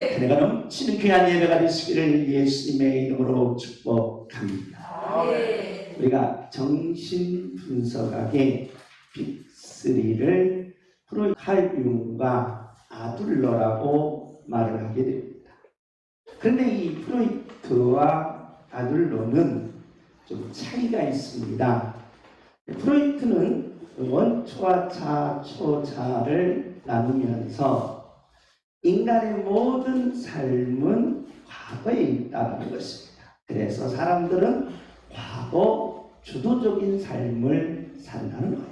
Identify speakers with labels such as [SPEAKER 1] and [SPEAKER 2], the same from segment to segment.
[SPEAKER 1] 은혜가 넘치는 귀한 예배가 되시기를 예수님의 이름으로 축복합니다. 우리가 정신분석학의 빅3를 프로이트, 칼 융과 아둘러라고 말을 하게 됩니다. 그런데 이 프로이트와 아둘러는 좀 차이가 있습니다. 프로이트는 원초와 초자를 나누면서 인간의 모든 삶은 과거에 있다는 것입니다. 그래서 사람들은 과거 주도적인 삶을 산다는 거예요.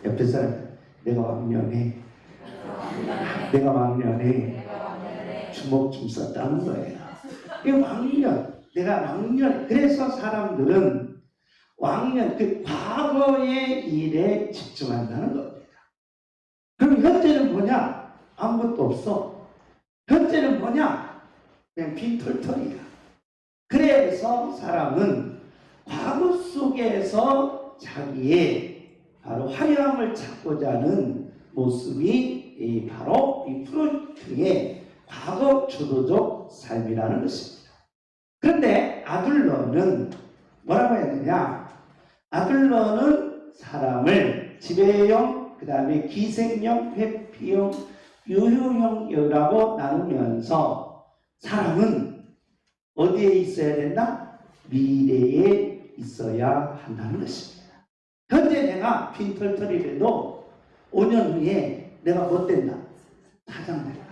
[SPEAKER 1] 옆에 사람, 내가 왕년에 주먹 좀 썼다는 거예요. 이 왕년, 내가 왕년. 그래서 사람들은 왕년, 그 과거의 일에 집중한다는 겁니다. 그럼 현재는 뭐냐? 아무것도 없어. 현재는 뭐냐? 그냥 빈털털이야. 그래서 사람은 과거 속에서 자기의 바로 화려함을 찾고자 하는 모습이 바로 이 프로이트의 과거 주도적 삶이라는 것입니다. 그런데 아둘러는 뭐라고 해야 되냐? 아둘러는 사람을 지배형, 그 다음에 기생형, 회피형, 유효형이라고 나누면서 사람은 어디에 있어야 된다? 미래에 있어야 한다는 것입니다. 현재 내가 빈털털이라도 5년 후에 내가 뭐 된다? 사장 된다.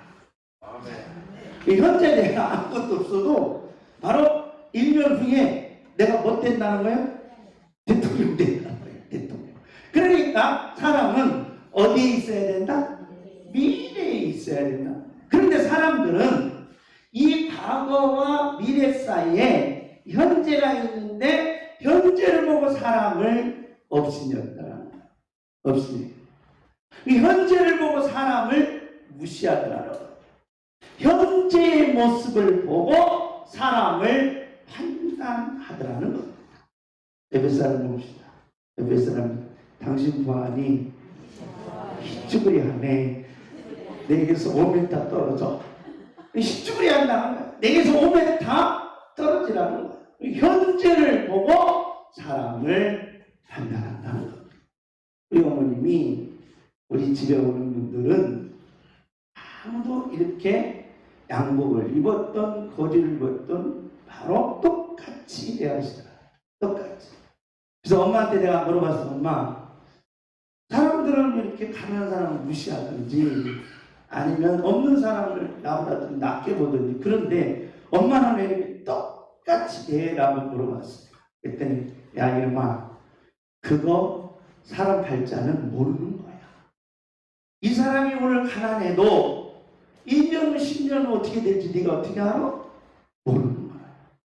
[SPEAKER 1] 현재 내가 아무것도 없어도 바로 1년 후에 내가 뭐 된다는 거예요? 대통령 된다는 거예요. 대통령. 그러니까 사람은 어디에 있어야 된다? 미래에 있어야 된다. 그런데 사람들은 이 과거와 미래 사이에 현재가 있는데 현재를 보고 사람을 업신여긴다는 거예요. 업신여. 이 현재를 보고 사람을 무시하더라는 거예요. 현재의 모습을 보고 사람을 판단하더라는 겁니다. 옆에 사람 봅시다. 옆에 사람, 당신 부하니 희쭈그리하네. 내게서 5m 떨어져. 희쭈그리 한다는 거야. 내게서 5m 떨어지라는 거야. 현재를 보고 사람을 판단한다는 겁니다. 우리 어머님이 우리 집에 오는 분들은 아무도 이렇게 양복을 입었던 거리를 입었던 바로 똑같이 대하시더라. 똑같이. 그래서 엄마한테 내가 물어봤어. 엄마, 사람들은 이렇게 가난한 사람을 무시하든지 아니면 없는 사람을 나보다 좀 낮게 보든지, 그런데 엄마는 왜 이렇게 똑같이 대라고 물어봤어요. 그랬더니 야 이놈아, 그거 사람 팔자는 모르는 거야. 이 사람이 오늘 가난해도 2년 후 10년 후 어떻게 될지 네가 어떻게 알아? 모르는 거야.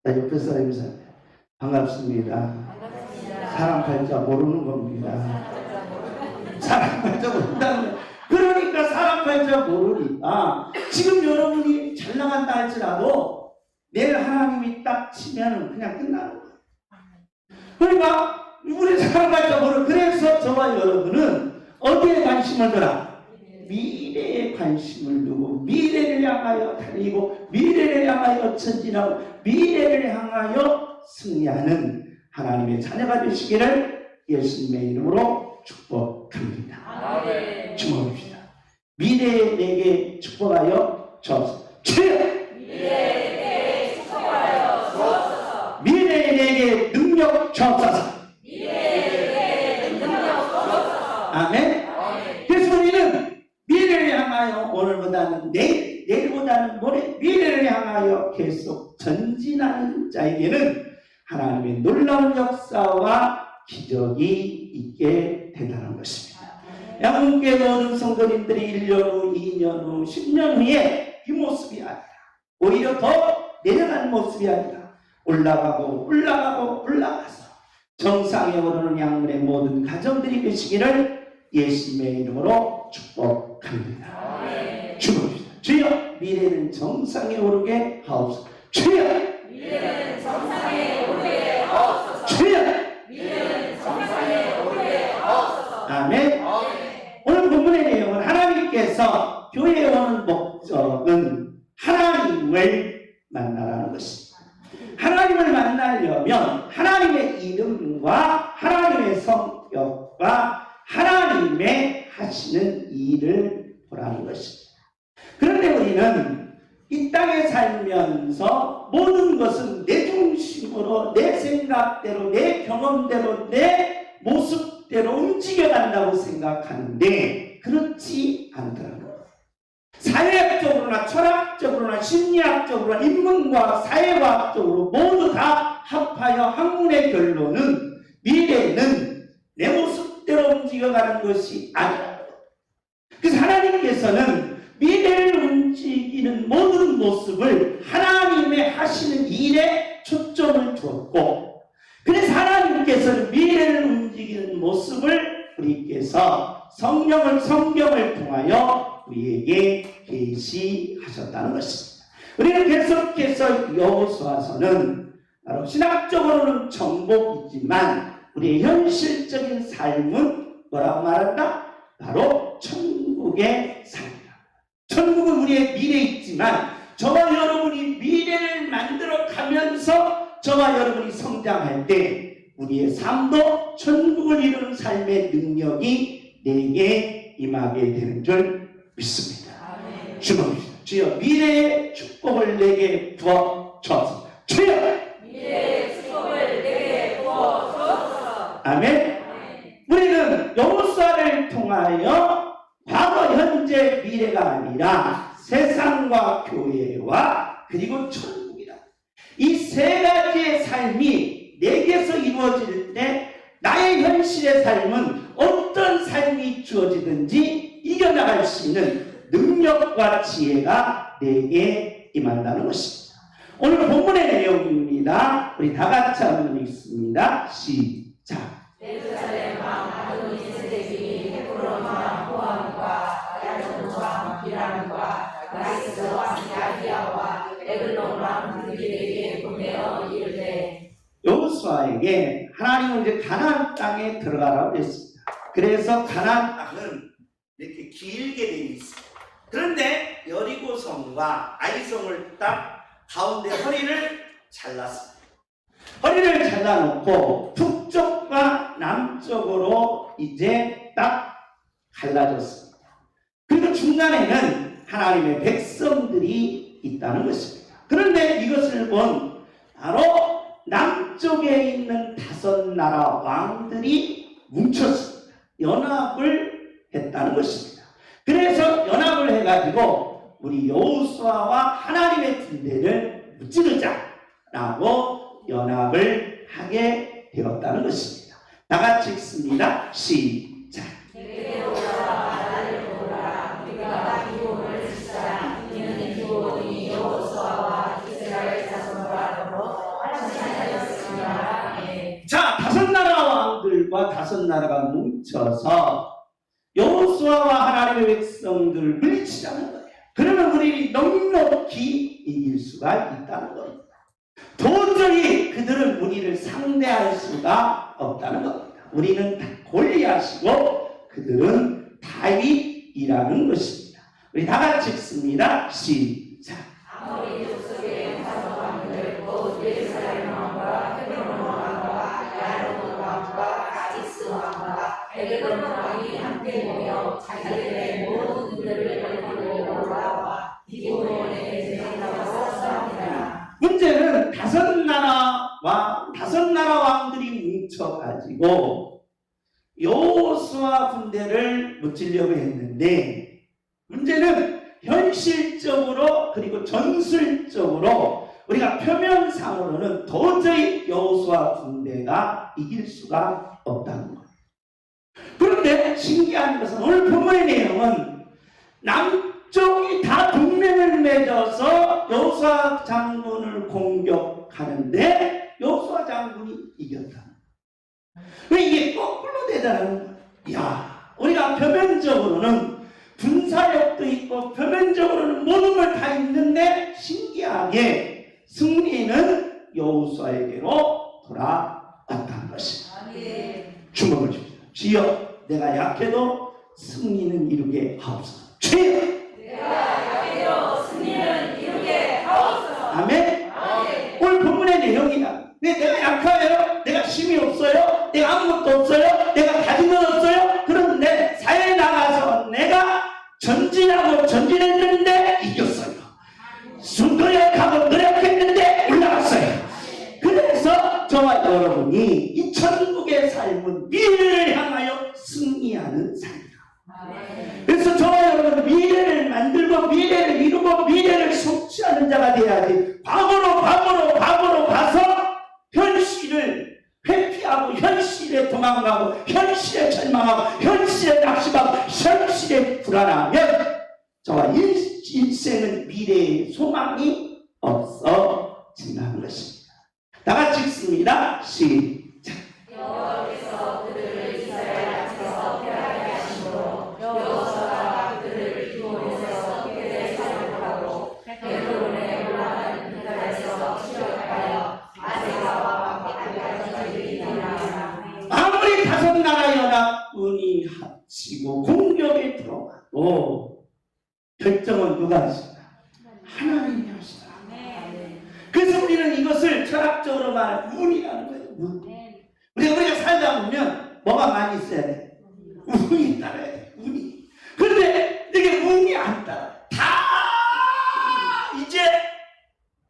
[SPEAKER 1] 나 옆에 사람 인사해. 반갑습니다. 사람 팔자 모르는 겁니다. 사람 팔자 모른다는 거야. 그러니까 사람 팔자 모르니까 지금 여러분이 잘 나간다 할지라도 내일 하나님이 딱 치면은 그냥 끝나는 거야. 그러니까 우리 사람 팔자 모르. 그래서 저와 여러분은 어디에 관심을 둬라? 미래에 관심을 두고 미래를 향하여 달리고 미래를 향하여 전진하고 미래를 향하여 승리하는 하나님의 자녀가 되시기를 예수님의 이름으로 축복합니다. 축복합시다. 미래에 내게 축복하여 주옵소서.
[SPEAKER 2] 미래에 내게 축복하여 주옵소서.
[SPEAKER 1] 미래에 내게 능력 주옵소서. 아멘. 그래서 우리는 미래를 향하여 오늘보다는 내일, 내일보다는 모레, 미래를 향하여 계속 전진하는 자에게는 하나님의 놀라운 역사와 기적이 있게 된다는 것입니다. 양문교회 모든 성도님들이 1년 후, 2년 후, 10년 후에 이 모습이 아니라 오히려 더 내려가는 모습이 아니라 올라가고 정상에 오르는 양문의 모든 가정들이 되시기를 예수님의 이름으로 축복합니다. 축복합니다. 주여, 미래는 정상에 오르게 하옵소서. 주여,
[SPEAKER 2] 미래는 정상에 오르게 하옵소서.
[SPEAKER 1] 주여,
[SPEAKER 2] 미래는 정상에 오르게 하옵소서.
[SPEAKER 1] 아멘. 오늘 본문의 내용은 하나님께서 교회에 오는 목적은 하나님 하나님을 만나라는 것입니다. 하나님을 만나려면 하나님의 이름과 하나님의 성격과 하나님의 하시는 일을 보라는 것입니다. 그런데 우리는 이 땅에 살면서 모든 것은 내 중심으로, 내 생각대로, 내 경험대로, 내 모습대로 움직여간다고 생각하는데 그렇지 않더라고요. 사회학적으로나 철학적으로나 심리학적으로나 인문과학, 사회과학적으로 모두 다 합하여 학문의 결론은 미래는 내 모습대로 움직여가는 것이 아니라, 그래서 하나님께서는 미래를 움직이는 모든 모습을 하나님의 하시는 일에 초점을 두었고, 그래서 하나님께서는 미래를 움직이는 모습을 우리께서 성경을 통하여 우리에게 계시하셨다는 것입니다. 우리는 계속해서 여호수아서는 바로 신학적으로는 정복이지만 우리의 현실적인 삶은 뭐라고 말한다? 바로 천국의 삶이다. 천국은 우리의 미래에 있지만 저와 여러분이 미래를 만들어 가면서 저와 여러분이 성장할 때 우리의 삶도 천국을 이루는 삶의 능력이 내게 임하게 되는 줄 믿습니다. 주님입니다. 주여 미래의 축복을 내게 부어 주옵소서. 주여
[SPEAKER 2] 미래의 축복을 내게 부어 주옵소서.
[SPEAKER 1] 아멘. 우리는 여호수아를 통하여 과거, 현재, 미래가 아니라 세상과 교회와 그리고 천국이다. 이 세 가지의 삶이 내게서 이루어질 때 나의 현실의 삶은 어떤 삶이 주어지든지 이겨나갈 수 있는 능력과 지혜가 내게 임한다는 것입니다. 오늘 본문의 내용입니다. 우리 다 같이 한번 읽습니다. 시작.
[SPEAKER 2] 예루살렘 왕 아도니 세덱이 헤브론 왕 호함과 야론 왕 비람과 라이스 왕 야히야와 에글론 왕 그들에게 보내어 이르되,
[SPEAKER 1] 여호수아에게 하나님은 이제 가나안 땅에 들어가라고 했습니다. 그래서 가나안 땅은 이렇게 길게 되어 있습니다. 그런데 여리고성과 아이성을 딱 가운데 허리를 잘랐습니다. 허리를 잘라놓고 북쪽과 남쪽으로 이제 딱 갈라졌습니다. 그리고 중간에는 하나님의 백성들이 있다는 것입니다. 그런데 이것을 본 바로 남쪽에 있는 5 나라 왕들이 뭉쳤습니다. 연합을 했다는 것입니다. 그래서 연합을 해가지고 우리 여호수아와 하나님의 군대를 무찌르자라고 연합을 하게 되었다는 것입니다. 다 같이 읽습니다. 시작.
[SPEAKER 2] 내게 오라 나를 보라 우리가 기본을 짓자. 이는 기본이 여호수아와 이스라엘 자손과 더불어 하나님이었으니라.
[SPEAKER 1] 자, 5 나라 왕들과 5 나라가 뭉쳐서 여호수아와 하나님의 백성들을 물리치자는 거예요. 그러면 우리 넉넉히 이길 수가 있다는 겁니다. 도저히 그들은 우리를 상대할 수가 없다는 겁니다. 우리는 골리앗이고 그들은 다윗이라는 것입니다. 우리 다 같이 읽습니다. 시작.
[SPEAKER 2] 아모리 족속의 5 왕들 곧 예루살렘 왕과 헤브론 왕과 야론 왕과 라이스 왕과 에글론 왕이 함께 모여 자기들의 모든 일들을 벌이고 올라와 기브론에 대적하고 싸웁니다.
[SPEAKER 1] 문제는 5 나라 왕들이 뭉쳐가지고 여호수아 군대를 무찌려고 했는데, 문제는 현실적으로 그리고 전술적으로 우리가 표면상으로는 도저히 여호수아 군대가 이길 수가 없다는 거예요. 그런데 신기한 것은 오늘 본문의 내용은 남쪽이 다 동맹을 맺어서 여호수아 장군을 공격하는데 여호수아 장군이 이겼다. 왜 이게 거꾸로 되다는 거예요? 이야, 우리가 표면적으로는 군사력도 있고 표면적으로는 모든 걸 다 있는데 신기하게 승리는 여호수아에게로 돌아왔다는 것입니다. 주목을 주십시오. 주여, 내가 약해도 승리는 이루게 하옵소서. 주여,
[SPEAKER 2] 내가 약해도 승리는 이루게
[SPEAKER 1] 하는 자가 돼야지. 과거로 가서 현실을 회피하고 현실에 도망가고 현실에 절망하고 현실에 낙심하고 현실에 불안하면 저와 인생은 미래의 소망이 없어진다는 것입니다. 다 같이 읽습니다. 시작.
[SPEAKER 2] 여호와께서 그들을 이스라엘 앞에서 패하게 하심으로 여호수아가 그들을 기브온에서 그들의 사냥하고 헤브론에 올라가는 그날에서 추격하여 아세가와 막대까지 이르니라.
[SPEAKER 1] 아무리 다섯 나라 연합군이 합치고 공격에 들어가도 결정은 누가 하시나? 하나님이 하시나. 그래서 우리는 이것을 철학적으로 말하면 운이라는 거예요. 운. 우리가 살다 보면 뭐가 많이 있어야 돼? 운이 따라야 돼. 운이. 그런데 이게 운이 안 따라. 다 이제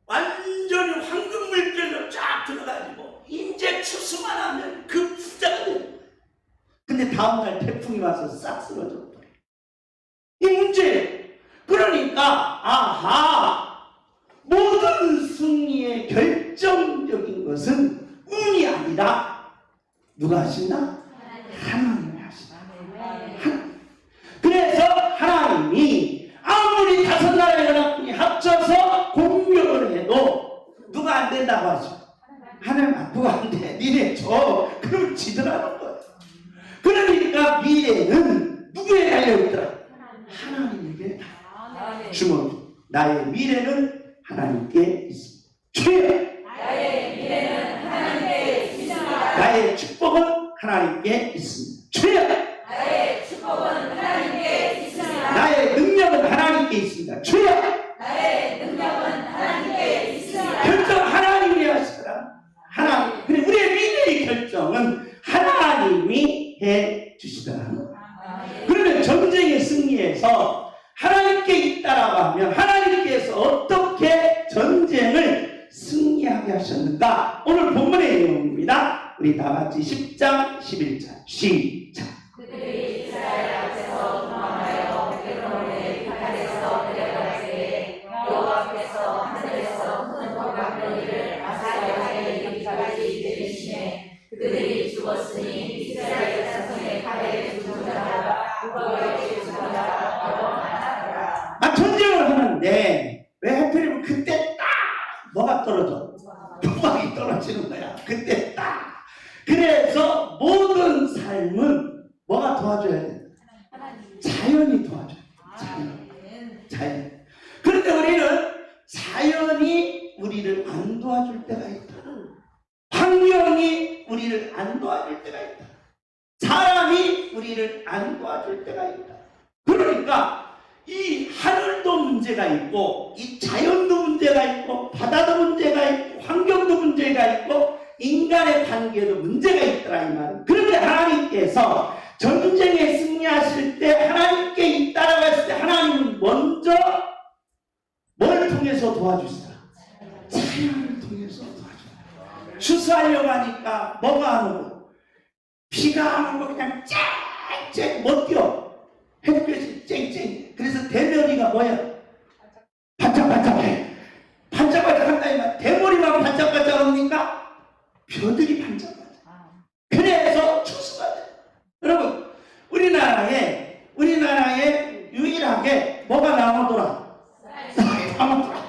[SPEAKER 1] 완전히 황금 물결로 쫙 들어가지고 이제 추수만 하면 그 부자가 되는 거예요. 근데 다음날 태풍이 와서 싹 쓰러져 버려. 이 문제예요. 그러니까 아하, 모든 승리의 결정적인 것은 운이 아니라 누가 하신다? 하나님이 하신다. 그래서 하나님이 아무리 다섯 나라의 연합군이 합쳐서 공격을 해도 누가 안 된다고 하죠? 하나님 누가 안 돼? 니네 줘. 그럼 지더라는 거예요. 그러니까 미래는 누구에 달려있더라? 하나님에게 주먹. 나의 미래는 하나님께 있습니다. 주여!
[SPEAKER 2] 나의 미래는 하나님께 있습니다.
[SPEAKER 1] 나의 축복은 하나님께 있습니다. 주여!
[SPEAKER 2] 나의 축복은 하나님께 있습니다.
[SPEAKER 1] 나의 능력은 하나님께 있습니다. 주여!
[SPEAKER 2] 나의 능력은 하나님께 있습니다.
[SPEAKER 1] 결정 하나님이 하시더라. 하나님. 그래 우리의 미래의 결정은 하나님이 해 주시더라는 거예요. 그러면 전쟁의 승리에서 하나님께 있다라고 하면 하나님께서 어떻게 전쟁을 승리하게 하셨는가? 오늘 본문의 내용입니다. 우리 다 같이 10장 11절 시작.
[SPEAKER 2] 그들이 이스라엘 앞에서 도망하여 헤브론의 비탈에서 내려갈 때에 여호와께서 하늘에서 큰 돌방덩이를 아사야에 이르기까지 내리시매 그들이 죽었으니 이스라엘 자손의 칼에 죽은 자가 우거에 죽은 자가 더러 많았더라.
[SPEAKER 1] 전쟁을 하는데 왜 하필이면 그때 딱 뭐가 떨어져? 도박이 떨어지는 거야. 그때 딱. 그래서 모든 삶은 뭐가 도와줘야 돼? 자연이 도와줘야 돼. 자연. 그런데 우리는 자연이 우리를 안 도와줄 때가 있다. 환경이 우리를 안 도와줄 때가 있다. 사람이 우리를 안 도와줄 때가 있다. 그러니까 이 하늘도 문제가 있고 이 자연도 문제가 있고 바다도 문제가 있고 환경도 문제가 있고 인간의 관계도 문제가 있더라 이 말은. 그런데 하나님께서 전쟁에 승리하실 때 하나님께 있다라고 했을 때 하나님은 먼저 뭘 통해서 도와주시더라? 자연을 통해서 도와주시더라. 추수하려고 하니까 뭐가 안 오고 비가 안 오고 그냥 쨍쨍 못 뛰어. 햇볕이 쨍쨍. 그래서 대머리가 뭐야? 반짝반짝해. 반짝반짝한다 이 말. 대머리만 반짝반짝합니까? 벼들이 반짝반짝. 그래서 추수가 돼. 여러분 우리나라에 유일하게 뭐가 남아돌아? 쌀이 남아돌아.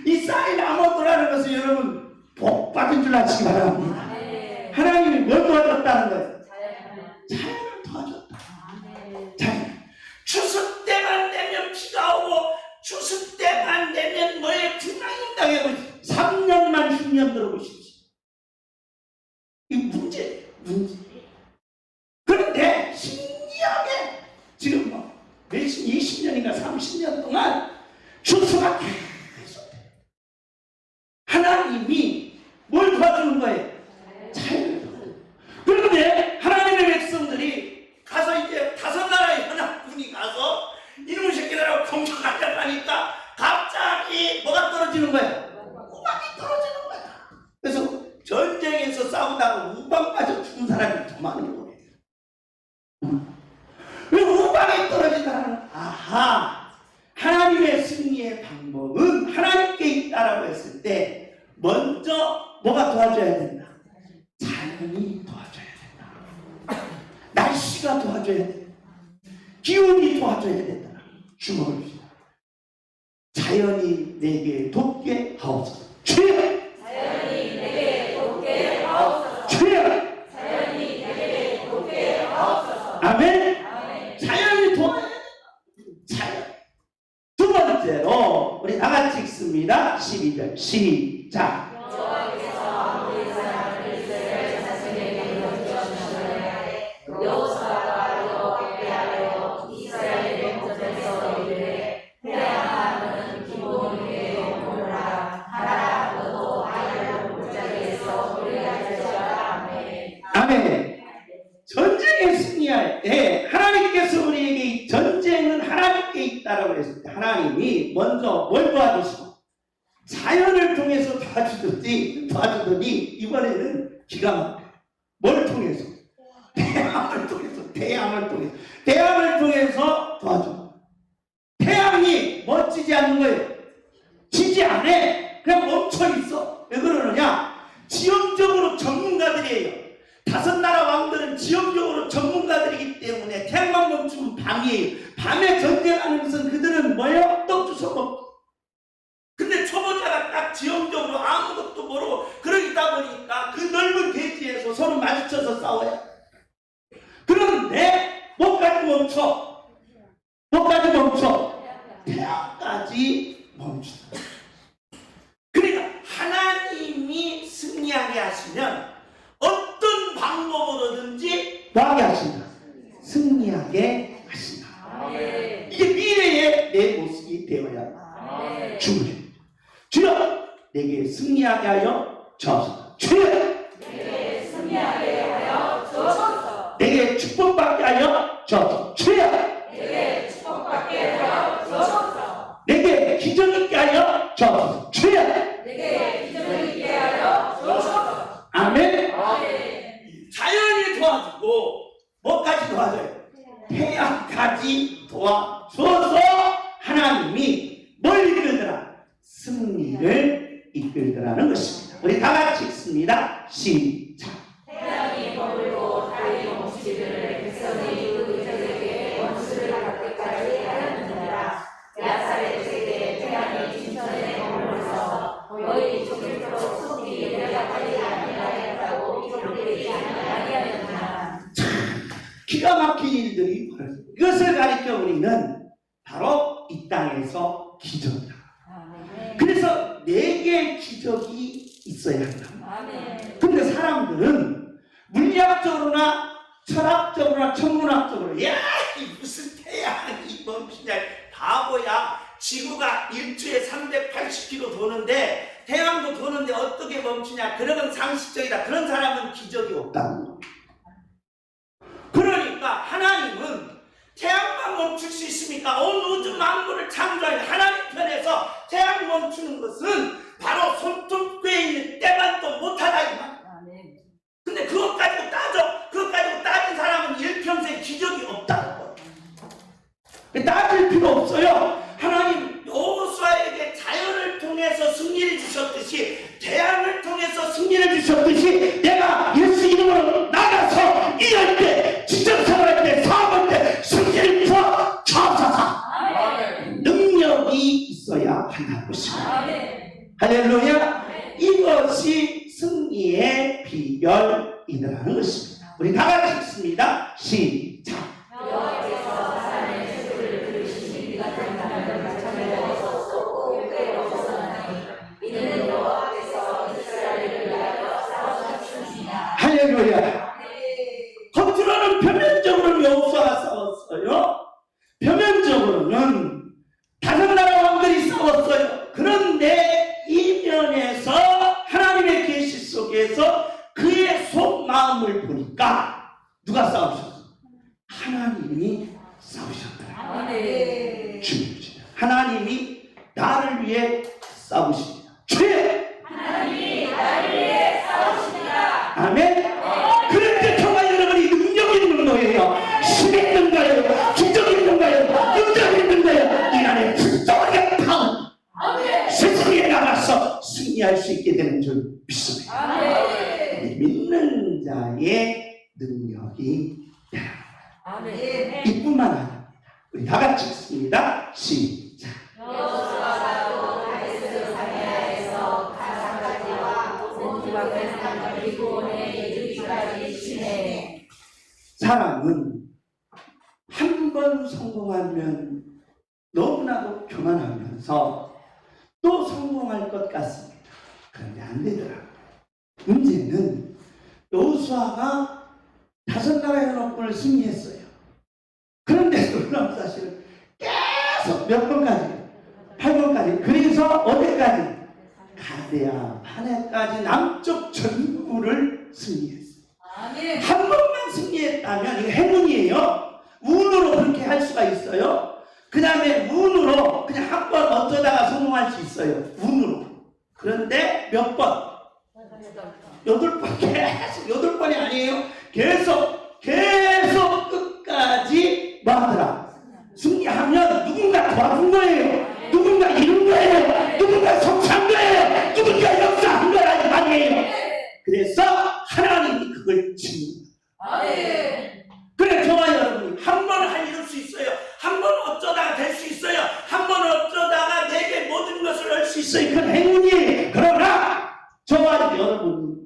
[SPEAKER 1] 이 쌀이 남아돌아는 것은 여러분 복 받은 줄 아시기 바랍니다. 하나님이 뭘 도와줬다는 거예요? 자연을 도와줬다. 자연. 추수 때만 되면 비가 오고 추수 때만 되면 뭐에 등락인당하고 3년만 흉년 들어보십시오. 이 문제. 그런데 신기하게 지금 뭐 몇십 20년인가 30년 동안 추수가 계속 돼. 하나님이 뭘 도와주는 거예요? 자연을 도와줘요. 그런데 하나님의 백성들이 가서 이제 다섯 나라의 연합군이 가서 이놈의 새끼들하고 공격하려고 하니까 갑자기 뭐가 떨어지는 거야? 우박이 떨어지는 거야. 그래서 전쟁에서 싸우다가 우박 맞아 죽은 사람이 더 많은 거예요. 왜 우박이 떨어진다는? 아하, 하나님의 승리의 방법은 하나님 있다라고 했을 때 먼저 뭐가 도와줘야 된다? 자연이 도와줘야 된다. 날씨가 도와줘야 된다. 기운이 도와줘야 된다. 주먹을 쥐다. 자연이 내게 돕게 하옵소서. 주여!
[SPEAKER 2] 자연이 내게 돕게 하옵소서.
[SPEAKER 1] 주여!
[SPEAKER 2] 자연이 내게 돕게 하옵소서.
[SPEAKER 1] 아멘.
[SPEAKER 2] 아멘.
[SPEAKER 1] 자연이 도와야 된다. 자연. 두 번째로 우리 다 같이 읽습니다. 12절 시작.
[SPEAKER 2] 여호와께서 아무리 사람을 이스라엘 자손에게 넘겨주시되 여호수아가 여호와께 하여 이스라엘의 목전에서 이르되 태양하는 기본에게 오너라 하라 너도 아이를 골짜기에서 우리가 될지어다. 아멘.
[SPEAKER 1] 아멘. 전쟁에 승리할 때 하나님께서 우리에게 이 전쟁은 하나님께 있다라고 했을 때 하나님이 먼저 뭘 도와주시고 자연을 통해서 도와주더니 이번에는 기가 막혀요. 뭘 통해서? 태양을 통해서 도와줘. 태양이 멋지지 않는 거예요. 지지 않아. 그냥 멈춰 있어. 왜 그러느냐? 지형적으로 전문가들이에요. 5나라 왕들은 지형적으로 전문가들이기 때문에 태양만 멈추면 밤이에요. 밤에 전쟁하는 것은 그들은 뭐예요? 떡 주워 먹고. 근데 초보자가 딱 지형적으로 아무것도 모르고 그러다 보니까 그 넓은 대지에서 서로 마주쳐서 싸워요. 그런데 뭐까지 멈춰? 태양까지 멈춘다. 그러니까 하나님이 승리하게 하시면 어떤 방법으로든지 뭐하게 하신다? 승리하게 하신다.
[SPEAKER 2] 아멘.
[SPEAKER 1] 이게 미래의 내 모습이 되어야
[SPEAKER 2] 아멘.
[SPEAKER 1] 주여 내게 승리하게 하여 주옵소서. 주여
[SPEAKER 2] 내게 승리하게 하여 주옵소서.
[SPEAKER 1] 내게 축복받게 하여 주옵소서. 주여
[SPEAKER 2] 내게 축복받게 하여 주옵소서.
[SPEAKER 1] 내게 기적 있게 하여 주옵소서. 주여
[SPEAKER 2] 내게 기적을 있게 하여 주옵소서.
[SPEAKER 1] 아멘.
[SPEAKER 2] 아멘.
[SPEAKER 1] 자연이 도와주고 뭐까지 도와줘요? 태양까지 도와주어서 하나님이 뭘 이끌더라? 승리를 이끌더라는 것입니다. 우리 다 같이 읽습니다. 시작.
[SPEAKER 2] 태양이 머물고 달이 멈추기를 백성이 그 의적에게 원수를 갚을 때까지 하였느니라. 야살의 세대 태양이 진천에 머물러서 너희 종일토록 속이 내려가지 아니하였다고 기록되지 아니하였느냐.
[SPEAKER 1] 기가 막힌 일들이 벌어져요. 이것을 가리켜 우리는 바로 이 땅에서 기적이다. 그래서 4개의 기적이 있어야 한다.
[SPEAKER 2] 아멘.
[SPEAKER 1] 근데 사람들은 물리학적으로나 철학적으로나 천문학적으로 야, 이 무슨 태양이 멈추냐, 바보야. 지구가 일주에 380km 도는데 태양도 도는데 어떻게 멈추냐, 그런 상식적이다. 그런 사람은 기적이 없다는 거예요. 그러니까 하나님은 태양만 멈출 수 있습니까? 온 우주 만물을 창조한 하나님 편에서 태양 멈추는 것은 바로 손톱에 있는 때만도 못하다 이 말.
[SPEAKER 2] 아멘.
[SPEAKER 1] 근데 그것 가지고 따진 사람은 일평생 기적이 없다는 거예요. 따질 필요 없어요. 하나님 여호수아에게 자연을 통해서 승리를 주셨듯이 태양을 통해서 승리를 주셨듯이 내가 예수 이름으로 나가서 일할 때, 직장생활할 때, 사업할 때 승리를 주옵소서.
[SPEAKER 2] 아멘.
[SPEAKER 1] 능력이 있어야 한다는 것입니다.
[SPEAKER 2] 아멘.
[SPEAKER 1] 할렐루야. 이것이 승리의 비결이라는 것입니다. 우리 다 같이 읽습니다. 시작.
[SPEAKER 2] 여호와께서 산의 새소리를 들으시니 비가 된다는 마찬가지에서 쏟고 때로 벗어나니 이는 여호와께서 이스라엘을 위하여 싸우셨습니다.
[SPEAKER 1] 할렐루야. 겉으로는 표면적으로는 여호수아가 싸웠어요. 표면적으로는 5나라 왕들이 싸웠어요. 그런데 이면에서 하나님의 계시 속에서 그의 속마음을 보니까 누가 싸우셨어? 하나님이 싸우셨더라.
[SPEAKER 2] 아멘.
[SPEAKER 1] 주님이시다. 하나님이 나를 위해 싸우십니다. 주여!
[SPEAKER 2] 하나님이 나를 위해 싸우십니다.
[SPEAKER 1] 아멘. 그럴 때 정말 여러분이 능력 있는 거예요. 힘 있는 거예요. 기적 있는 거예요. 능력 있는 거예요. 이 안에 불덩이가 파운
[SPEAKER 2] 아멘.
[SPEAKER 1] 세상에 나가서 승리할 수 있게 되는 줄 믿습니다.
[SPEAKER 2] 아멘.
[SPEAKER 1] 믿는 자의 능력이 되는
[SPEAKER 2] 아멘.
[SPEAKER 1] 거예요. 이뿐만 아닙니다. 우리 다 같이 읽습니다. 시작.
[SPEAKER 2] 여호수아가 다메스 사마리아에서 가상까지와 온 지방을 그리고 내 이르기까지 치네.
[SPEAKER 1] 사람은 한 번 성공하면 너무나도 교만하면서 또 성공할 것 같습니다. 그런데 안 되더라고요. 문제는 여호수아가 5나라의 연합군을 승리했어요. 그런데 놀라운 사실은 계속 몇 번까지? 8번까지. 그래서 어디까지? 가데아 바네까지 남쪽 전부를 승리했어요.
[SPEAKER 2] 아멘.
[SPEAKER 1] 한 번만 승리했다면 이거 행운이에요. 운으로 그렇게 할 수가 있어요. 그 다음에 운으로 그냥 한 번 어쩌다가 성공할 수 있어요. 운으로. 그런데 몇 번? 8번. 계속 8번이 아니에요. 계속 끝까지 뭐 하더라? 승리하면 누군가 도와준 거예요. 누군가 이룬 거예요. 누군가 성취한 거예요. 누군가 역사한 거란 말이에요. 그래서 하나님이 그걸 칩니다.
[SPEAKER 2] 아멘.
[SPEAKER 1] 그래, 저와 여러분이 한 번은 이룰 수 있어요. 한 번은 어쩌다가 될 수 있어요. 한 번은 어쩌다가 내게 모든 것을 할 수 있어요. 그건 행운이에요. 그러나 저와 여러분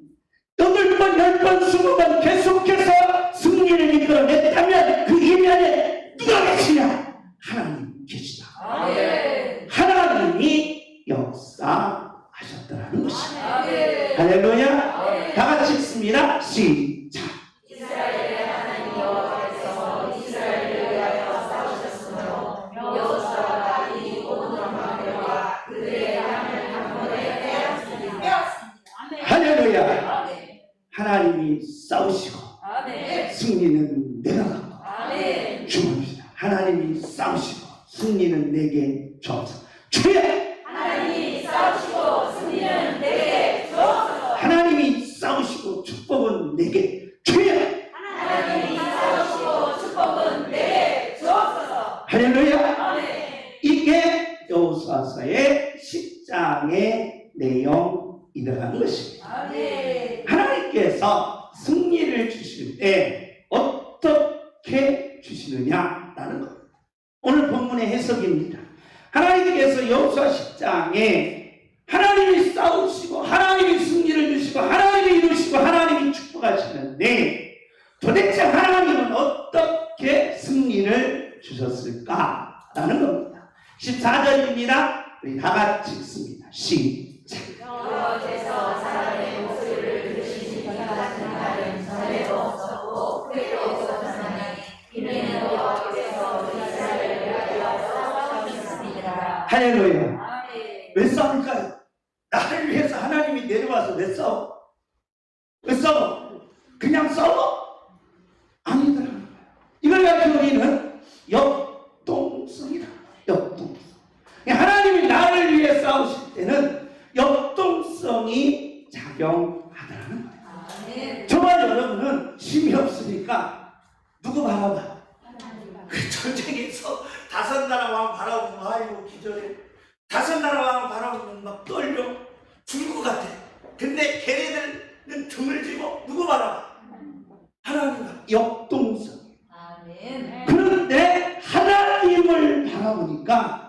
[SPEAKER 1] 8번, 10번, 20번 계속해서 승리를 이끌어냈다면 그 이면에 누가 계시냐? 하나님 계시다.
[SPEAKER 2] 아멘.
[SPEAKER 1] 하나님이 역사하셨더라는 것입니다.
[SPEAKER 2] 아멘.
[SPEAKER 1] 할렐루야. 다 같이 읽습니다. 시작.
[SPEAKER 2] 이스라엘의 하나님 여호와께서 이스라엘을 위하여 싸우셨으므로 여호수아가 이 모든 왕들과 그들의 땅을 한 번에 빼앗습니다.
[SPEAKER 1] 할렐루야.
[SPEAKER 2] 아멘.
[SPEAKER 1] 하나님이 싸우시고
[SPEAKER 2] 아멘.
[SPEAKER 1] 승리는 내가 갖고
[SPEAKER 2] 아멘.
[SPEAKER 1] 주옵시다. 하나님이 싸우시고 승리는 내게 주옵소서. 주여!
[SPEAKER 2] 하나님이 싸우시고 승리는 내게 주옵소서.
[SPEAKER 1] 하나님이 싸우시고 축복은 내게 주여!
[SPEAKER 2] 하나님이 싸우시고 축복은 내게 주옵소서.
[SPEAKER 1] 할렐루야!
[SPEAKER 2] 아멘.
[SPEAKER 1] 이게 여호수아서의 10장의 내용이라는 것입니다.
[SPEAKER 2] 아멘.
[SPEAKER 1] 하나님께서 승리를 주실 때 어떻게 주시느냐라는 것. 오늘 본문의 해석입니다. 하나님께서 여호수아 10장에 하나님이 싸우시고 하나님이 승리를 주시고 하나님이 이루시고 하나님이 축복하시는데 도대체 하나님은 어떻게 승리를 주셨을까라는 겁니다. 14절입니다. 우리 다 같이 읽습니다. 시작.
[SPEAKER 2] 여호와께서 사람의 목소리를 들으시니 비가 같은 날은 전에도 없었고 후에도 없었으나니 이는 여호와께서 이스라엘을 위하여 싸우셨습니다.
[SPEAKER 1] 할렐루야.
[SPEAKER 2] 아멘.
[SPEAKER 1] 왜 싸울까요? 나를 위해서 하나님이 내려와서 왜 싸워? 왜 싸워? 그냥 싸워? 아니더라. 이걸 가지고 우리는 역동성이다. 역동성. 하나님이 나를 위해 싸우실 때는 역동성이 작용하더라는 거예요.
[SPEAKER 2] 아멘.
[SPEAKER 1] 저와 여러분은 힘이 없으니까 누구 바라봐? 그 전쟁에서 5나라 왕 바라보면 아이고 기절해. 5나라 왕 바라보면 막 떨려 죽을 것 같아. 근데 걔네들은 등을 쥐고 누구 바라봐? 하나님 역동성.
[SPEAKER 2] 아멘.
[SPEAKER 1] 그런데 하나님을 바라보니까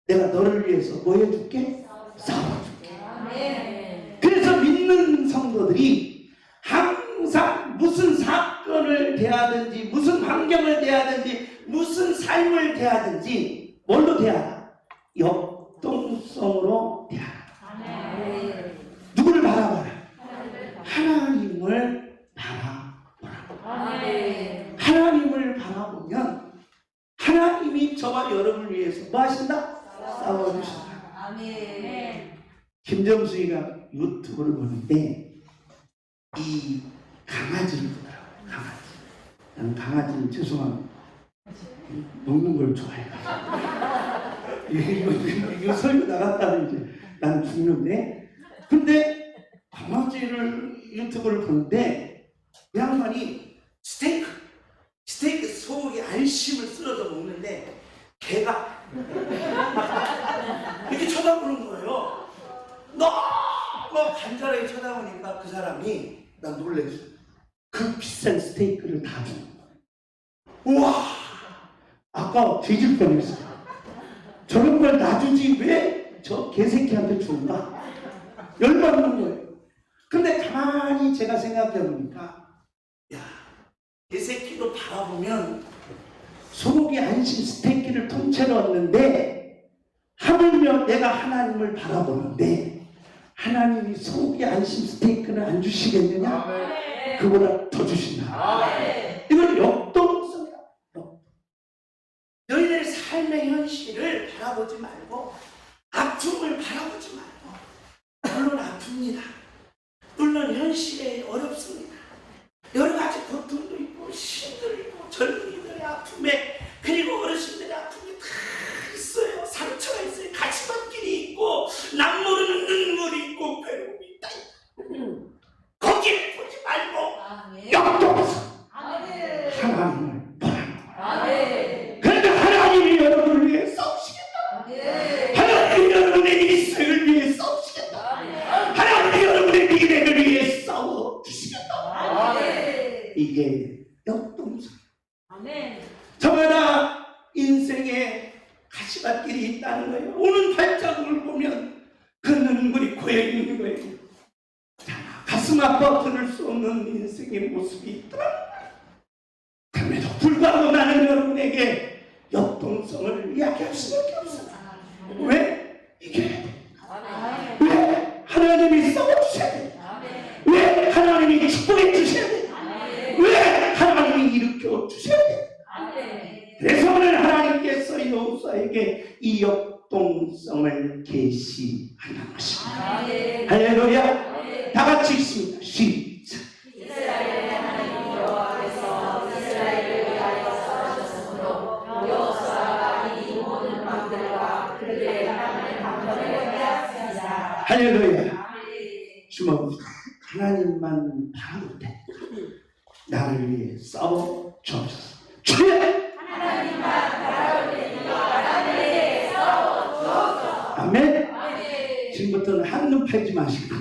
[SPEAKER 1] 내가 너를 위해서 뭐 해줄게? 싸워줄게.
[SPEAKER 2] 아멘.
[SPEAKER 1] 그래서 믿는 성도들이 항상 무슨 사건을 대하든지 무슨 환경을 대하든지 무슨 삶을 대하든지 뭘로 대하라? 역동성으로 대하라.
[SPEAKER 2] 아멘.
[SPEAKER 1] 누구를 바라봐라? 하나님을 바라보라.
[SPEAKER 2] 아멘.
[SPEAKER 1] 하나님을 바라보면 하나님이 저와 여러분을 위해서 뭐 하신다? 싸워주신다.
[SPEAKER 2] 아멘.
[SPEAKER 1] 김정수이가 유튜브를 보는데 이 강아지를 보더라고요. 강아지. 나는 강아지는 죄송합니다. 먹는 걸 좋아해가지고 이거 설교 나갔다면 이제 난 죽는데, 근데 강아지를 유튜브를 보는데 이 양반이 스테이크 소고기 안심을 쓸어서 먹는데 개가 이렇게 쳐다보는 거예요. 너무 간절하게 쳐다보니까 그 사람이 난 놀랬어. 그 비싼 스테이크를 다 준 거야. 우와, 아까 뒤질 뻔했어. 저런 걸 놔주지 왜 저 개새끼한테 주는가? 열받는 거예요. 근데 가만히 제가 생각해 보니까, 야, 개새끼도 바라보면 소고기 안심 스테이크를 통째로 얻는데, 하물며 내가 하나님을 바라보는데 하나님이 소고기 안심 스테이크는 안 주시겠느냐? 그보다 더 주신다. 이건 역동성이야. 너희들 삶의 현실을 바라보지 말고 아픔을 바라보지 말고, 물론 아픕니다. 물론 현실에 어렵습니다. 여러 가지 고통도 있고 힘도 있고 젊은이들의 아픔에, 그리고 어르신들의 아픔이 다 있어요. 상처가 있어요. 가시밭길이 있고 남 모르는 눈물이 있고 괴로움이 있다. 거기를 보지 말고 역동성, 하나님을 보라는 거야. 그런데 하나님이 여러분을 위해 싸우시겠다. 하나님이 여러분의 일생을 위해 싸우시겠다. 하나님이 여러분의 미래를 위해 싸워주시겠다. 이게 역동성. 저마다 인생에 가시밭길이 있다는 거예요. 오는 발자국을 보면 그 눈물이 고여있는 거예요. 가슴 아파 들을 수 없는 인생의 모습이 있더라는 거예요. 그럼에도 불구하고 나는 여러분에게 역동성을 이야기할 수밖에 없어요. 왜? 이겨야 돼. 왜? 하나님이 싸워주셔야 돼. 왜? 하나님이 축복해 주셔야 돼. 왜? 하나님이 일으켜 주셔야 돼. 그래서 오늘 하나님께서 여호수아에게 이 역동성을 계시하는 것입니다. 할렐루야. 다 같이 읽습니다. 시작.
[SPEAKER 2] 이스라엘의 하나님 여호와께서 이스라엘을 위하여 싸우셨으므로 여호수아가 이 모든 왕들과 그들의 하나님의 방편을 회개하였습니다.
[SPEAKER 1] 할렐루야. 주먹 하나님만 바라볼 때 나를 위해 싸워 주옵소서. 주여!
[SPEAKER 2] 하나님만 바라볼 때니 나를 위해 싸워 주옵소서.
[SPEAKER 1] 아멘. 지금부터는 한눈 팔지 마시고,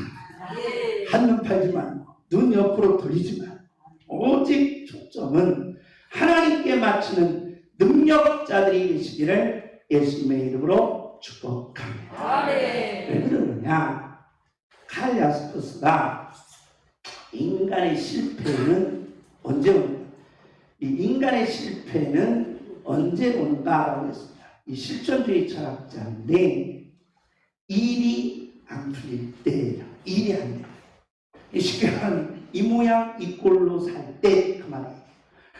[SPEAKER 1] 한눈 팔지 말고, 눈 옆으로 돌리지 말고, 오직 초점은 하나님께 맞추는 능력자들이 되시기를 예수님의 이름으로 축복합니다. 왜 그러느냐? 칼 야스퍼스가 인간의 실패는 언제 온다? 이 인간의 실패는 언제 온다라고 했습니다. 이 실존주의 철학자인데, 일이 안 풀릴 때, 일이 안 돼. 쉽게 말하면 이 모양 이 꼴로 살 때 그 말이에요.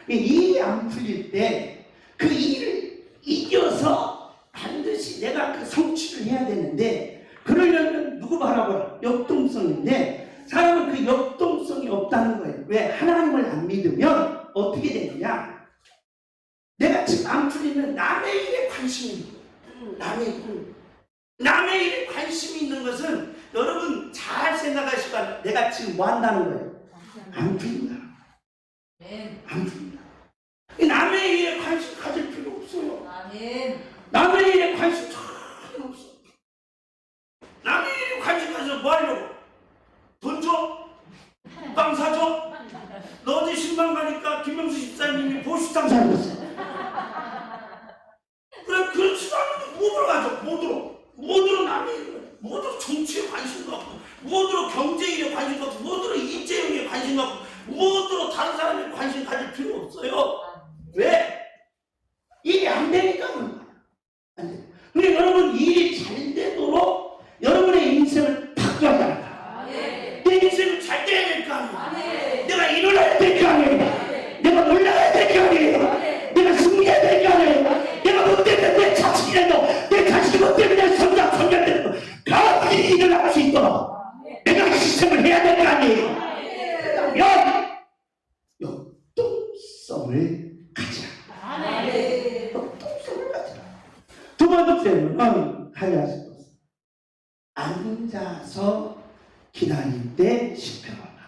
[SPEAKER 1] 일이 안 풀릴 때 그 일을 이겨서 반드시 내가 그 성취를 해야 되는데, 그러려면 누구 바라보라? 역동성인데 사람은 그 역동성이 없다는 거예요. 왜? 하나님을 안 믿으면 어떻게 되느냐? 내가 지금 안 풀리면 남의 일에 관심이 있는 거예요. 남의 일에 관심이 있는 것은 여러분 잘 생각하시고, 내가 지금 뭐 한다는 거예요? 안 풀린다. 안 풀린다. 남의 일에 관심 가질 필요 없어요. 남의 일에 관심 전혀 없어. 남의 일에 관심 가져서 뭐 하려고? 돈 줘? 빵 사줘? 너 어제 신방 가니까 김명수 집사님이 보식당 사줬어. 그래, 그렇지도 않은데 뭐 들어가죠? 뭐 들어? 뭐들어 남의 일을, 뭐들어 정치에 관심 갖고, 뭐들어 경제 일에 관심 갖고, 뭐들어 이재용에 관심 갖고, 뭐들어 다른 사람에 관심 가질 필요 없어요. 왜? 일이 안 되니까 그런 거야. 안 돼. 근데 여러분 일이 잘 되도록 여러분의 인생을 바꿔야 한다. 내 인생을 잘 돼야 될 거 아니에요. 내가 일어나야 될 거 아니에요. 내가 올라가야 될 거 아니에요. 내가 승리해야 될 거 아니에요. 내가 못 되면 내 자식이라도, 내 자식이 못 되면 내 손자, 손자들도 가만히 일어날 수 있도록 내가 시스템을 해야 될 거 아니에요. 그러면 역동성을 가지라. 역동성을 가지라. 두 번째는 하야스퍼스. 앉아서 기다릴 때 실패한다.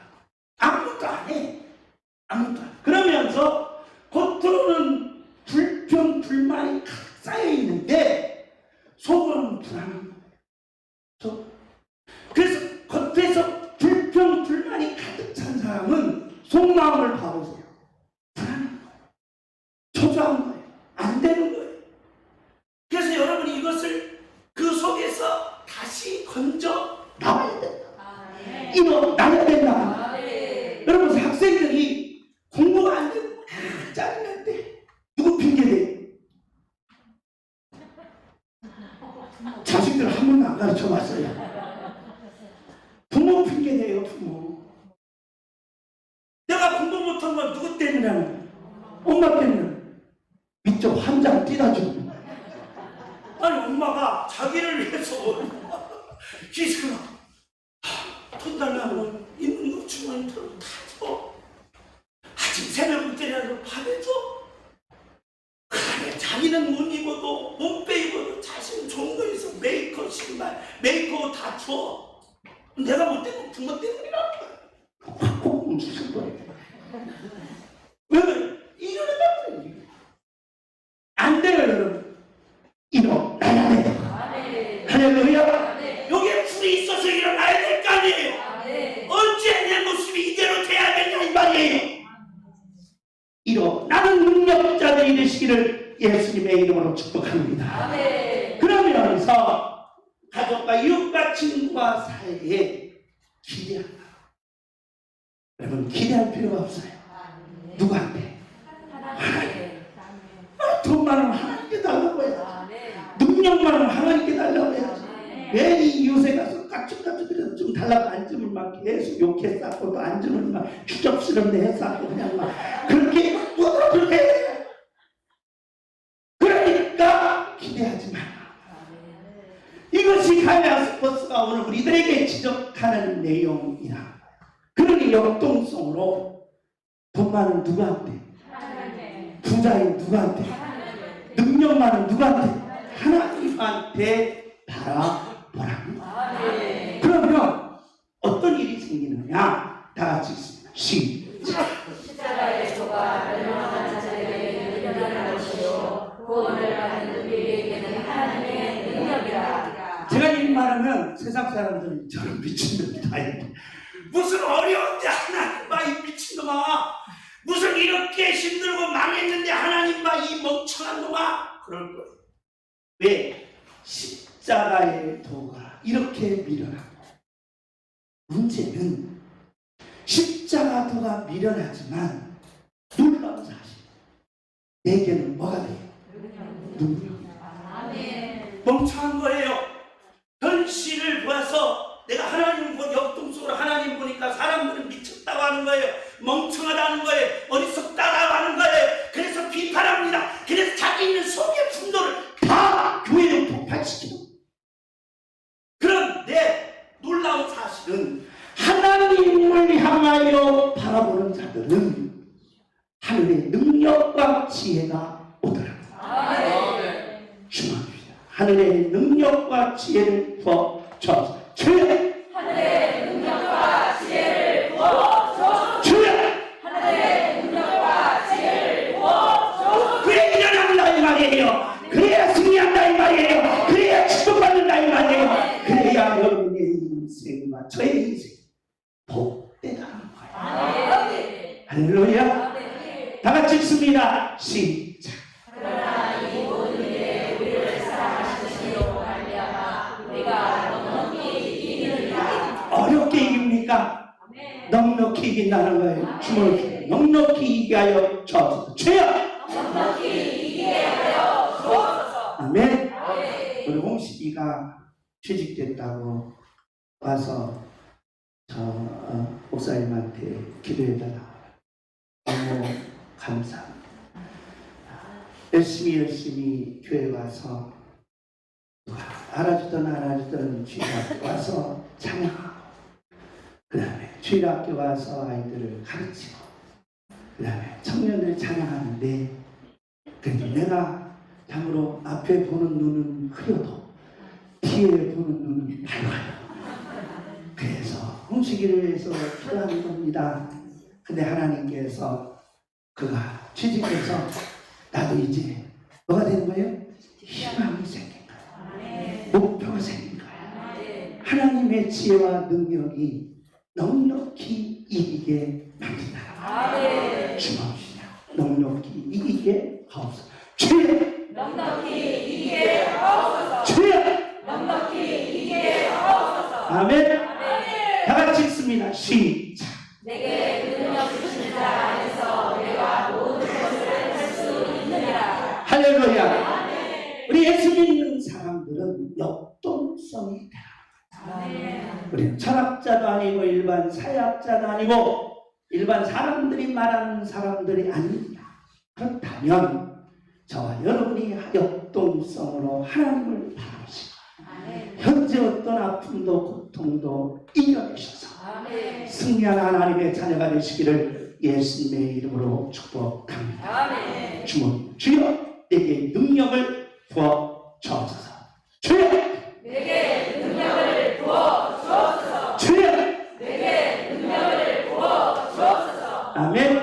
[SPEAKER 1] 아무것도 안 해. 아무것도 안 해. 그러면서 겉으로는 불평, 불만이 쌓여 있는데 속으로는 불안한 거예요. 다시 건져 나와야 된다. 일어나야 된다. 여러분, 학생들이 공부가 안 되고 짜증날 때 누구 핑계대요? 자식들 한 번도 안 가르쳐 봤어요. 부모 핑계대요. 부모. 내가 공부 못한 건 누구 때문에 하는 거야? 엄마 때문에. 밑쪽 한 장 찢어주고. 아니, 엄마가 자기를 위해서 기스가 돈 달라면 있는 거 주머니 털고 다 줘. 아침 새벽부터라도 밥해줘. 그래, 자기는 못 입어도 못 빼입어도 자신 좋은 거 있어. 메이커 신발, 메이커 다 줘. 내가 못된 건 부모 때문이라고. 꼭 훔치실 거예요. 왜 그래? 이러는다고 그래. 안 돼요, 여러분. 일어나야 돼. 할렐루야. 여기에 불이 있어서 일어나야 될 거 아니에요. 언제 내 모습이 이대로 돼야 되냐 이 말이에요. 일어나는 능력자들이 되시기를 예수님의 이름으로 축복합니다. 그러면서 가족과 이웃과 친구와 사이에 기대한다. 여러분, 기대할 필요가 없어요. 누구한테? 하나님. 돈 많으면 하나님께 달라고 해야지. 능력 많으면 하나님께 달라고 해야지. 왜 이 이웃에 가서 까쭉까쭉해서 좀 달라고 앉으면 막 계속 욕해 쌓고 또 앉으면 막 추접스럽게 해 쌓고 그냥 막 그렇게 뭐 그렇게 해. 그러니까 기대하지 마라. 이것이 가이아스포스가 오늘 우리들에게 지적하는 내용이라. 그러니 역동성으로 돈 많은 누구한테? 부자인 누구한테? 능력 많은 누구한테? 하나님한테 바라보라는 거예요. 그러면 어떤 일이 생기느냐? 다 같이 있습니다. 시작.
[SPEAKER 2] 십자가의 조가 멸망한 자들에게 일어나는 것이요 구원을 받는 우리에게는 하나님의 능력이라.
[SPEAKER 1] 제가 이 말하면 세상 사람들은 저런 미친놈이 다 있대. 무슨 어려운데 하나님 봐, 이 미친놈아. 무슨 이렇게 힘들고 망했는데 하나님 봐, 이 멍청한 놈아. 그럴 거예요. 왜? 십자가의 도가 이렇게 미련하고. 문제는 십자가 도가 미련하지만 놀라운 사실. 내게는 뭐가 돼요? 능력이다. 멍청한 거예요. 현실을 보아서 내가 하나님 보고 역동적으로 하나님 보니까 사람들은 미쳤다고 하는 거예요. 멍청하다는 거예요. 어리석다고 하는 거예요. 그래서 비판합니다. 그래서 자기 있는 속의 분노를 다 교회로 폭발시키는. 그런데 놀라운 사실은 하나님을 향하여 바라보는 자들은 하늘의 능력과 지혜가 오더라고요. 주님입니다. 하늘의 능력과 지혜를 부어 주옵소서. 주여!
[SPEAKER 2] 하늘의 능력과 지혜를 부어 주옵소서.
[SPEAKER 1] 주여!
[SPEAKER 2] 하늘의 능력과 지혜를 부어 주옵소서.
[SPEAKER 1] 그래야 일어난다 이 말이에요. 그래야 승리한다 이 말이에요. 그래야 축복받는다 이 말이에요. 그래야 여러분의 인생과 저의 인생 복되다는 거예요. 할렐루야. 다 같이 읽습니다. 시작.
[SPEAKER 2] 그러나 이 모든 일에 우리를 사랑하시니로 말미암아 우리가 넉넉히 이기느니라.
[SPEAKER 1] 어렵게 이깁니까? 넉넉히 이긴다는 거예요. 주님을 넉넉히 이기게 하여 주옵소서. 주여!
[SPEAKER 2] 넉넉히 이기게 하여 주옵소서.
[SPEAKER 1] 아멘. 우리 홍식이가 취직됐다고 와서 저 목사님한테 기도해달라고. 너무 감사합니다. 열심히 교회 와서 알아주던 안 알아주던 주일학교 와서 찬양하고, 그 다음에 주일학교 와서 아이들을 가르치고, 그 다음에 청년들 찬양하는데, 그래도 내가 참으로 앞에 보는 눈은 흐려도 뒤에 보는 눈은 밝아요. 그래서 홍식이를 위해서 기도하는 겁니다. 근데 하나님께서 그가 취직해서 나도 이제 뭐가 되는 거예요? 희망이 생긴 거예요. 목표가 생긴 거예요. 하나님의 지혜와 능력이 넉넉히 이기게 만든다. 주옵시다. 넉넉히 이기게 하옵소서. 주여!
[SPEAKER 2] 넉넉히 이기게 하옵소서.
[SPEAKER 1] 주여!
[SPEAKER 2] 넉넉히 이기게
[SPEAKER 1] 아멘. 다 같이 읽습니다. 시작.
[SPEAKER 2] 내게 능력 주신 자 안에서 내가 모든 것을 할 수 있느니라.
[SPEAKER 1] 할렐루야. 우리 예수 믿는 사람들은 역동성이 있다. 우리는 철학자도 아니고 일반 사회학자도 아니고 일반 사람들이 말하는 사람들이 아닙니다. 그렇다면 저와 여러분이 역동성으로 하나님을 바라보시고 현재 어떤 아픔도 고통도 이겨내셔서 승리한 하나님의 자녀가 되시기를 예수님의 이름으로 축복합니다. 주님, 주여 내게 능력을 부어 주옵소서. 주여
[SPEAKER 2] 내게 능력을 부어 주옵소서.
[SPEAKER 1] 주여
[SPEAKER 2] 내게 능력을 부어 주옵소서.
[SPEAKER 1] 아멘.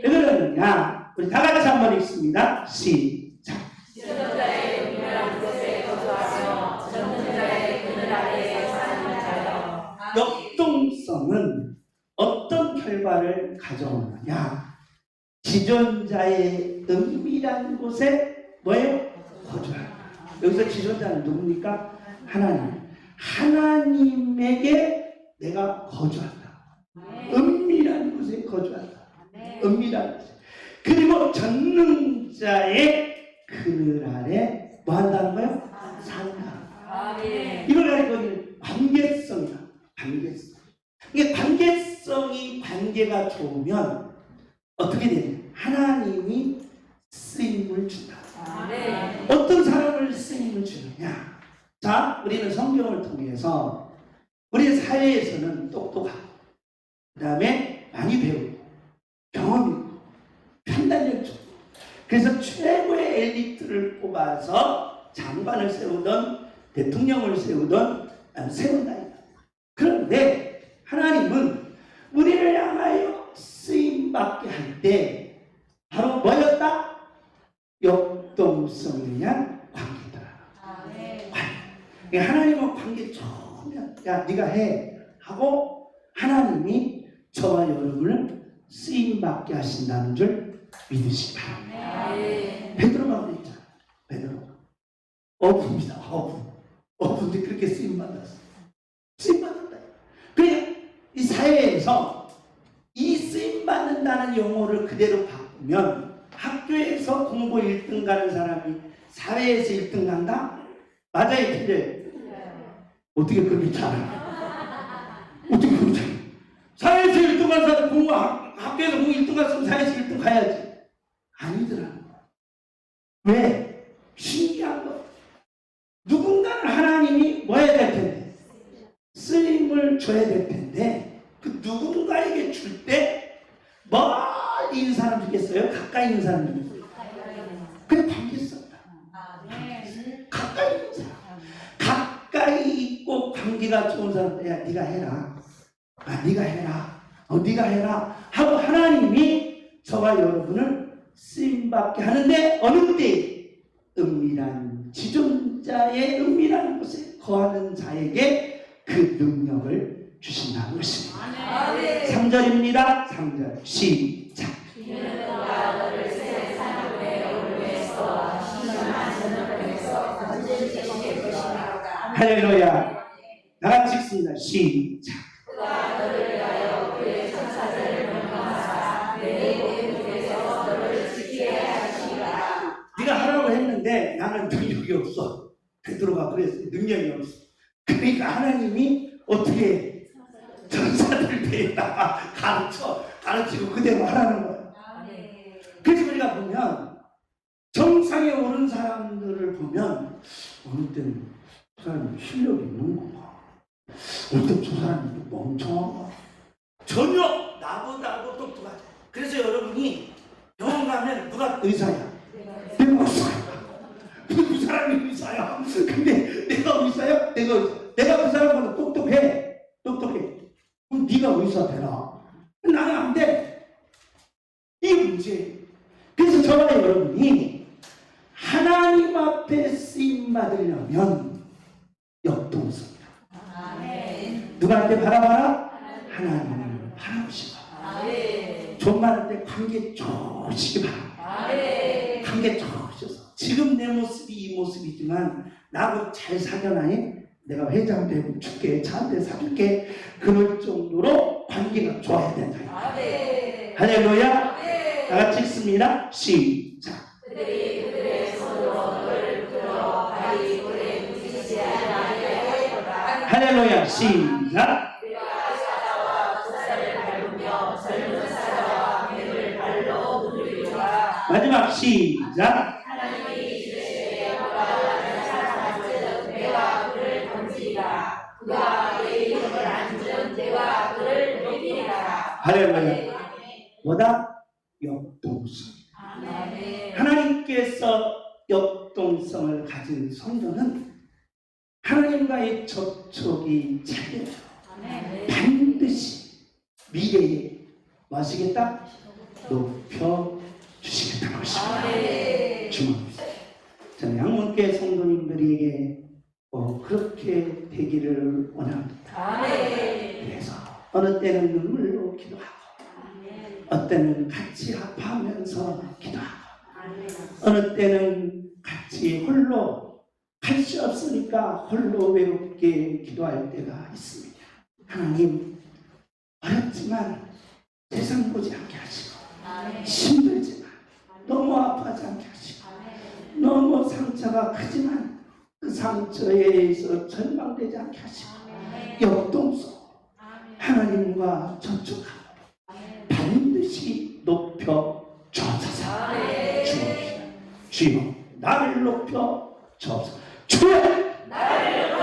[SPEAKER 1] 왜 그러느냐? 우리 다 같이 한번 읽습니다. 시작.
[SPEAKER 2] 지존자의 은밀한 곳에 거주하며 전는 자의 그늘 아래에 사는 자여.
[SPEAKER 1] 역동성은 어떤 결과를 가져오느냐? 지존자의 은밀한 곳에 뭐예요? 거주하라. 여기서 지존자는 누굽니까? 하나님. 하나님에게 내가 거주한다. 은밀한 곳에 거주한다. 은밀한 곳에. 그리고 전능자의 그늘 아래 뭐 한다는 거예요? 산다. 이걸 가지고 관계성이다. 관계성. 이게 관계성이 관계가 좋으면 어떻게 되냐? 하나님이 쓰임을 준다. 어떤 사람을 쓰임을 주느냐? 자, 우리는 성경을 통해서 우리 사회에서는 똑똑하고 그 다음에 많이 배우고 경험이 있고 판단력 좋고 그래서 최고의 엘리트를 뽑아서 장관을 세우던 대통령을 세우던 세운다. 그런데 하나님은 우리를 향하여 쓰임받게 할 때 바로 뭐였다? 역동성에 대한 관계다. 관계. 하나님은 관계 좋으면 야 네가 해 하고 하나님이 저와 여러분을 쓰임받게 하신다는 줄 믿으시기 바랍니다. 베드로가 그랬잖아. 베드로 어부입니다. 어부인데 그렇게 쓰임받았어. 쓰임받았다. 그래 이 사회에서 이 쓰임받는다는 용어를 그대로 바꾸면 학교에서 공부 1등 가는 사람이 사회에서 1등 간다? 맞아요, 틀려요? 어떻게 그렇게 잘해? 어떻게 그렇게 잘해? 사회에서 1등 간 사람 공부 학교에서 공부 1등 갔으면 사회에서 1등 가야지. 아니더라고. 왜? 신기한 거. 누군가는 하나님이 뭐 해야 될 텐데? 쓰임을 줘야 될 텐데 그 누군가에게 줄 때 멀리 있는 사람 주겠어요? 가까이 있는 사람 주겠어요? 그래 관계성이다. 가까이 있는 사람. 가까이 있고 관계가 좋은 사람 야 네가 해라. 네가 해라. 네가 해라. 하고 하나님이 저와 여러분을 쓰임받게 하는데 어느 때 은밀한 지존자의 은밀한 곳에 거하는 자에게 그 능력을 주신다는 것입니다. 3절입니다. 3절 시작.
[SPEAKER 2] 이는 너가 너를 새 사람의 얼굴에서 신령한 저녁에서 건져주시게 것이니라.
[SPEAKER 1] 할렐루야. 나같이 읽습니다. 시작.
[SPEAKER 2] 그가 너를 위하여 그의 천사들을 명령하사 내 이름에서 너를 지키게 하시니라.
[SPEAKER 1] 네가 하라고 했는데 나는 능력이 없어. 베드로가 그랬어요. 능력이 없어. 그러니까 하나님이 어떻게 전사들 데에다가 가르치고 그대로 하라는 거예요. 그래서 우리가 보면 정상에 오른 사람들을 보면 어느 때는 그 사람이 실력이 있는 건가? 어느 때는 저 사람이 멍청한가? 전혀 나보다도 똑똑하죠. 그래서 여러분이 병원 가면 누가 의사야? 내가 의사야. 그 사람이 의사야. 근데 내가 의사야? 내가 의사. 내가 그 사람보다 똑똑해. 그럼 네가 의사 되라. 나는 안 돼. 이게 문제예요. 그래서 저와 여러분이 하나님 앞에 쓰임받으려면 역동성이다. 누구한테 바라봐라? 하나님을 바라보시고 존말할 때 관계 좋으시기 바랍니다. 관계 좋으셔서 지금 내 모습이 이 모습이지만 나하고 잘 사귀어나니? 내가 회장 되고 줄게, 차 한 대 사줄게, 그럴 정도로 관계가 좋아야 된다.
[SPEAKER 2] 아멘.
[SPEAKER 1] 할렐루야.
[SPEAKER 2] 아멘.
[SPEAKER 1] 다 같이 읽습니다. 시작.
[SPEAKER 2] 그들이 그들의 손으로 너를 끌어 발이 돌에 부딪히지 아니하게 하였도다.
[SPEAKER 1] 할렐루야. 시작.
[SPEAKER 2] 그가 사자와 숫사를 밟으며 젊은 사자와 뱀을 발로 누르리라.
[SPEAKER 1] 마지막 시작.
[SPEAKER 2] 하나님이 이르시되 그가 나를 사랑한즉 내가 그를 건지리라. 그가 내 이름을 안즉 내가 그를 높이리라.
[SPEAKER 1] 할렐루야. 뭐다? 역동성.
[SPEAKER 2] 아멘.
[SPEAKER 1] 하나님께서 역동성을 가진 성도는 하나님과의 접촉이 잘 돼요.
[SPEAKER 2] 아멘.
[SPEAKER 1] 반드시 미래에 뭐 하시겠다? 높여 주시겠다는 것입니다.
[SPEAKER 2] 아멘.
[SPEAKER 1] 주목합니다. 저는 양문교회 성도님들에게 그렇게 되기를 원합니다.
[SPEAKER 2] 아멘.
[SPEAKER 1] 그래서 어느 때는 눈물로 기도하고 어느 때는 같이 아파하면서 기도하고 어느 때는 같이 홀로 갈 수 없으니까 홀로 외롭게 기도할 때가 있습니다. 하나님, 어렵지만 세상 보지 않게 하시고 힘들지만 너무 아파하지 않게 하시고 너무 상처가 크지만 그 상처에 의해서 절망되지 않게 하시고 역동성 하나님과 접촉하고 반드시 높여 주옵소서. 주여 나를 높여 주옵소서. 주여
[SPEAKER 2] 나를 높여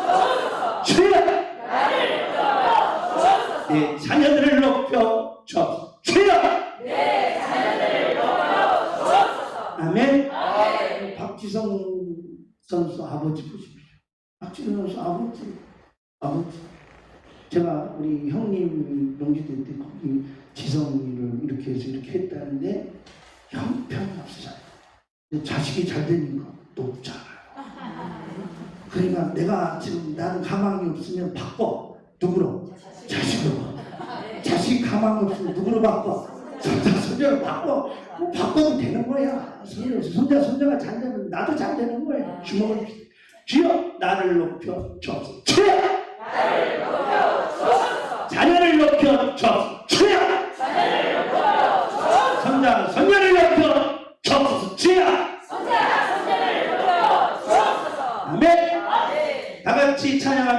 [SPEAKER 2] 주옵소서.
[SPEAKER 1] 주여
[SPEAKER 2] 나를 높여 주옵소서.
[SPEAKER 1] 내 자녀들을 높여 주옵소서. 주여
[SPEAKER 2] 내 자녀들을 높여 주옵소서.
[SPEAKER 1] 아멘.
[SPEAKER 2] 아멘.
[SPEAKER 1] 박지성 선수 아버지 보십시오. 박지성 선수 아버지 제가 우리 형님 명지대 때 거기 지성이를 이렇게 해서 이렇게 했다는데 형편이 없으잖아요. 근데 자식이 잘 되니까 또 없잖아요. 그러니까 내가 지금 나는 가망이 없으면 바꿔. 누구로? 자식으로. 자식이 가망이 없으면 누구로 바꿔? 손자로 바꿔. 뭐 바꿔도 되는 거야. 손자가 잘 되면 나도 잘 되는 거야. 주먹을 주여 나를 높여 주옵소서. 주여
[SPEAKER 2] 나를 높여 주옵소서.
[SPEAKER 1] 자녀를 높여 주옵소서. 주여
[SPEAKER 2] 자녀를 높여 주옵소서.
[SPEAKER 1] 손자 손녀를 높여 주옵소서. 주여
[SPEAKER 2] 손자를 높여 주옵소서.
[SPEAKER 1] 아멘.
[SPEAKER 2] 아멘.
[SPEAKER 1] 다 같이 찬양하며